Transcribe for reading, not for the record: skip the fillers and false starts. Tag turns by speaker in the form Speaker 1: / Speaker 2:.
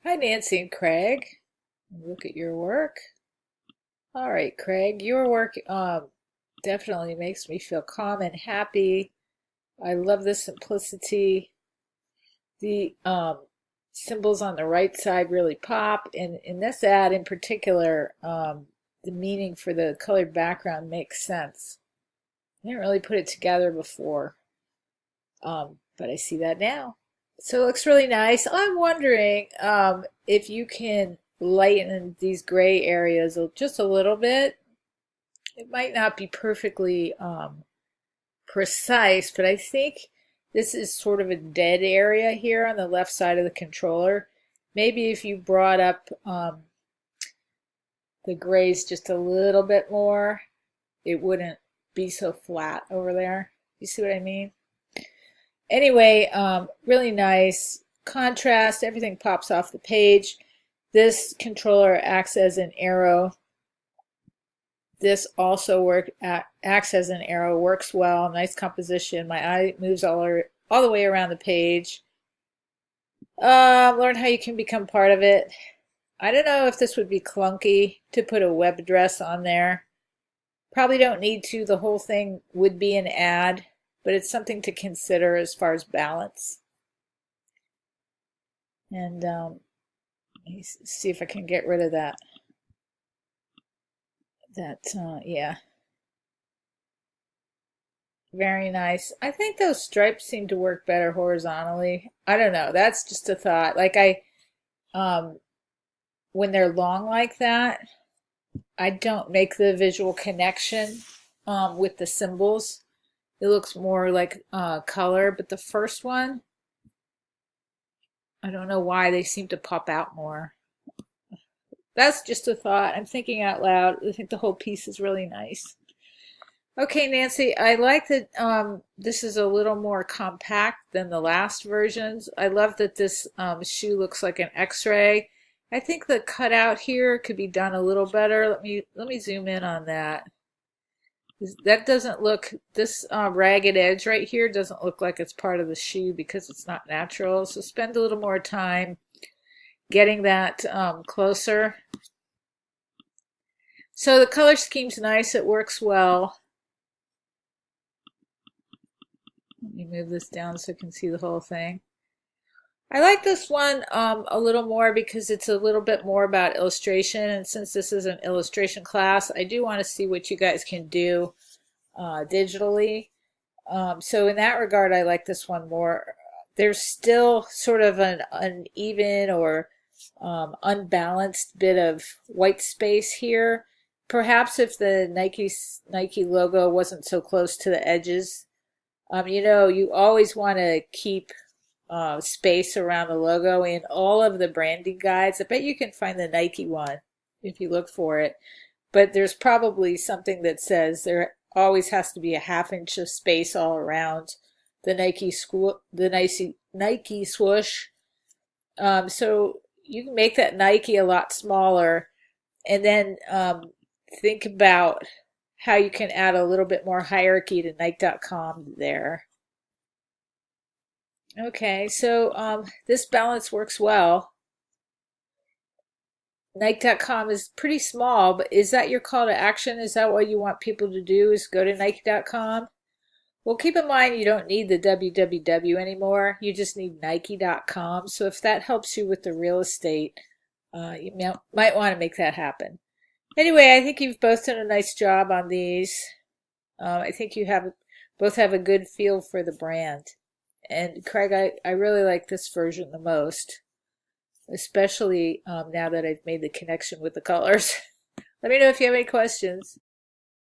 Speaker 1: Hi, Nancy and Craig. Look at your work. All right, Craig, your work definitely makes me feel calm and happy. I love the simplicity. The symbols on the right side really pop, and in this ad in particular, the meaning for the colored background makes sense. I didn't really put it together before, but I see that now. So it looks really nice. I'm wondering if you can lighten these gray areas just a little bit. It might not be perfectly precise, but I think this is sort of a dead area here on the left side of the controller. Maybe if you brought up the grays just a little bit more, it wouldn't be so flat over there. You see what I mean? Anyway, really nice contrast. Everything pops off the page. This controller acts as an arrow. This also acts as an arrow, works well, nice composition. My eye moves all the way around the page. Learn how you can become part of it. I don't know if this would be clunky to put a web address on there. Probably don't need to. The whole thing would be an ad, but it's something to consider as far as balance. And let me see if I can get rid of that. Yeah. Very nice. I think those stripes seem to work better horizontally. I don't know. That's just a thought. Um, when they're long like that, I don't make the visual connection with the symbols. It looks more like color, but the first one, I don't know why they seem to pop out more. That's just a thought. I'm thinking out loud. I think the whole piece is really nice. Okay, Nancy, I like that this is a little more compact than the last versions. I love that this shoe looks like an X-ray. I think the cutout here could be done a little better. Let me zoom in on that. That doesn't look, this ragged edge right here doesn't look like it's part of the shoe because it's not natural. So spend a little more time getting that closer. So the color scheme's nice. It works well. Let me move this down so I can see the whole thing. I like this one a little more because it's a little bit more about illustration, and since this is an illustration class, I do want to see what you guys can do digitally. So in that regard, I like this one more. There's still sort of an uneven or unbalanced bit of white space here. Perhaps if the Nike logo wasn't so close to the edges. You always want to keep space around the logo in all of the branding guides. I bet you can find the Nike one if you look for it. But there's probably something that says there always has to be a ½ inch of space all around the Nike swoosh. So you can make that Nike a lot smaller, and then think about how you can add a little bit more hierarchy to Nike.com there. Okay, so this balance works well. Nike.com is pretty small, but is that your call to action? Is that what you want people to do, is go to Nike.com? Well, keep in mind you don't need the www anymore. You just need Nike.com. So if that helps you with the real estate, you might want to make that happen. Anyway, I think you've both done a nice job on these. I think you both have a good feel for the brand. And Craig, I really like this version the most, especially now that I've made the connection with the colors. Let me know if you have any questions.